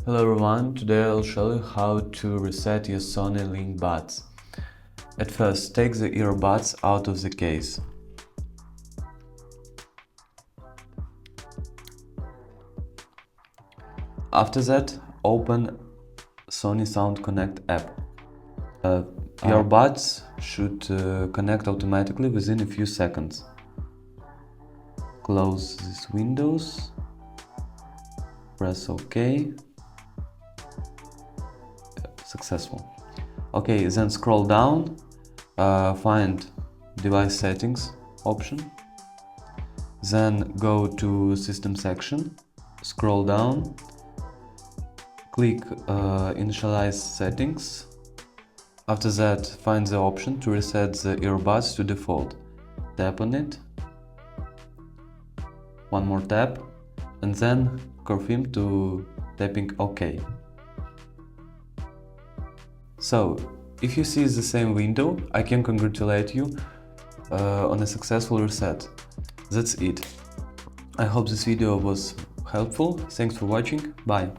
Hello everyone, today I'll show you how to reset your Sony LinkBuds. At first, take the earbuds out of the case. After that, open Sony Sound Connect app. Earbuds should connect automatically within a few seconds. Close these windows, press OK. Successful. Okay, then scroll down, find device settings option, then go to system section, scroll down, click initialize settings. After that, find the option to reset the earbuds to default. Tap on it, one more tap, and then confirm to tapping OK. So, if you see the same window, I can congratulate you on a successful reset. That's it. I hope this video was helpful. Thanks for watching. Bye.